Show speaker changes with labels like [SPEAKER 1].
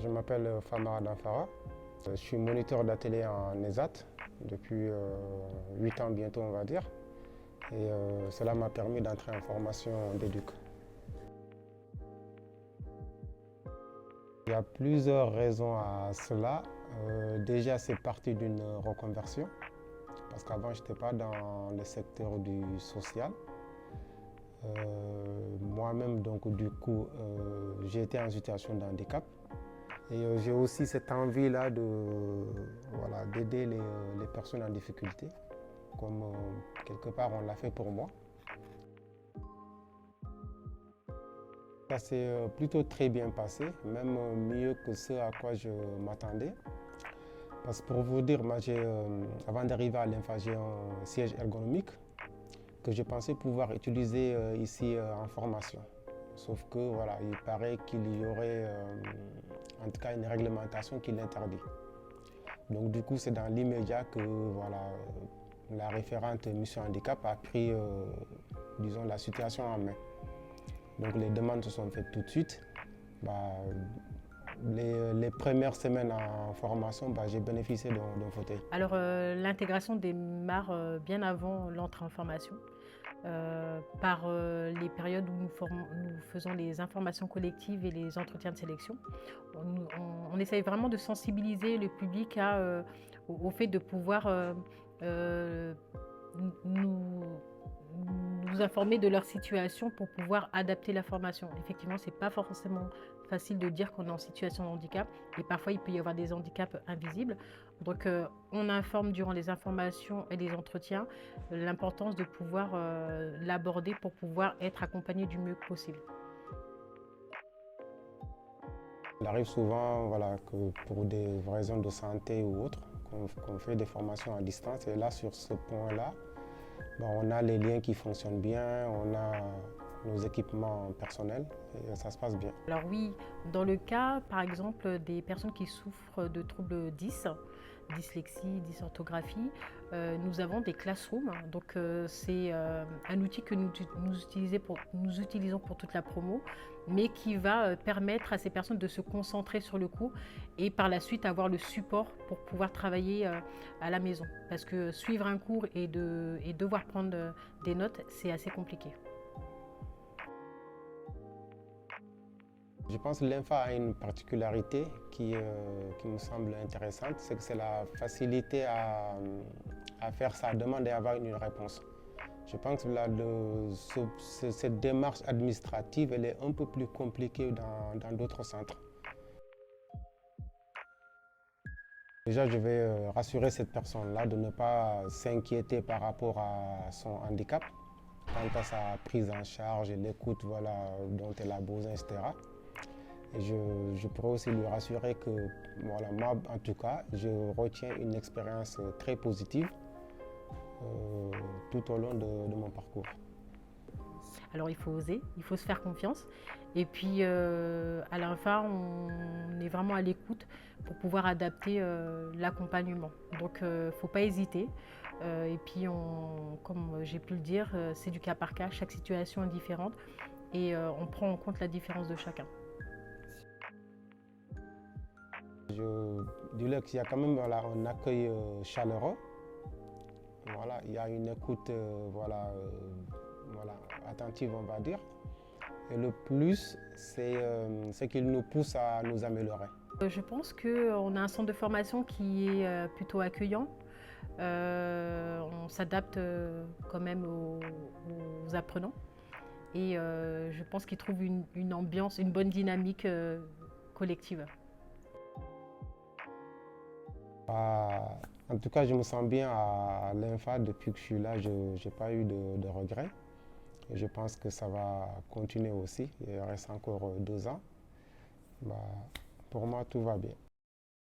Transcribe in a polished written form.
[SPEAKER 1] Je m'appelle Famara Danfara. Je suis moniteur d'atelier en ESAT depuis 8 ans bientôt, on va dire. Et cela m'a permis d'entrer en formation d'éduc. Il y a plusieurs raisons à cela. Déjà, c'est parti d'une reconversion, parce qu'avant, je n'étais pas dans le secteur du social. Moi-même, donc, du coup, j'ai été en situation de handicap. Et j'ai aussi cette envie-là d'aider les personnes en difficulté, comme quelque part on l'a fait pour moi. Ça s'est plutôt très bien passé, même mieux que ce à quoi je m'attendais. Parce que pour vous dire, moi, avant d'arriver à l'INFA, j'ai un siège ergonomique que je pensais pouvoir utiliser ici en formation. Sauf que voilà, il paraît qu'il y aurait en tout cas une réglementation qui l'interdit. Donc du coup, c'est dans l'immédiat que la référente Mission Handicap a pris disons, la situation en main. Donc les demandes se sont faites tout de suite. Les premières semaines en formation, j'ai bénéficié d'un fauteuil.
[SPEAKER 2] Alors l'intégration démarre bien avant l'entrée en formation. Par les périodes où nous faisons les informations collectives et les entretiens de sélection. On essaye vraiment de sensibiliser le public au fait de pouvoir nous informer de leur situation pour pouvoir adapter la formation. Effectivement, ce n'est pas forcément facile de dire qu'on est en situation de handicap et parfois il peut y avoir des handicaps invisibles. Donc on informe durant les informations et les entretiens l'importance de pouvoir l'aborder pour pouvoir être accompagné du mieux possible.
[SPEAKER 1] Il arrive souvent que pour des raisons de santé ou autres, qu'on fait des formations à distance. Et là, sur ce point-là, on a les liens qui fonctionnent bien, on a nos équipements personnels et ça se passe bien.
[SPEAKER 2] Alors oui, dans le cas, par exemple, des personnes qui souffrent de troubles 10, dyslexie, dysorthographie, nous avons des classrooms. Donc c'est un outil que nous utilisons pour toute la promo, mais qui va permettre à ces personnes de se concentrer sur le cours et par la suite avoir le support pour pouvoir travailler à la maison. Parce que suivre un cours et devoir prendre des notes, c'est assez compliqué.
[SPEAKER 1] Je pense que l'INFA a une particularité qui me semble intéressante, c'est que c'est la facilité à faire sa demande et avoir une réponse. Je pense que cette démarche administrative, elle est un peu plus compliquée dans d'autres centres. Déjà, je vais rassurer cette personne-là de ne pas s'inquiéter par rapport à son handicap, quant à sa prise en charge et l'écoute dont elle a besoin, etc. Et je pourrais aussi lui rassurer que moi, en tout cas, je retiens une expérience très positive tout au long de mon parcours.
[SPEAKER 2] Alors il faut oser, il faut se faire confiance. Et puis à l'INFA, on est vraiment à l'écoute pour pouvoir adapter l'accompagnement. Donc il ne faut pas hésiter. Et puis comme j'ai pu le dire, c'est du cas par cas, chaque situation est différente et on prend en compte la différence de chacun.
[SPEAKER 1] Je dirais qu'il y a quand même un accueil chaleureux. Il y a une écoute attentive, on va dire. Et le plus, c'est qu'il nous pousse à nous améliorer.
[SPEAKER 2] Je pense qu'on a un centre de formation qui est plutôt accueillant. On s'adapte quand même aux apprenants. Et je pense qu'ils trouvent une ambiance, une bonne dynamique collective.
[SPEAKER 1] En tout cas, je me sens bien à l'INFA depuis que je suis là. Je n'ai pas eu de regrets. Et je pense que ça va continuer aussi. Il reste encore 2 ans. Pour moi, tout va bien.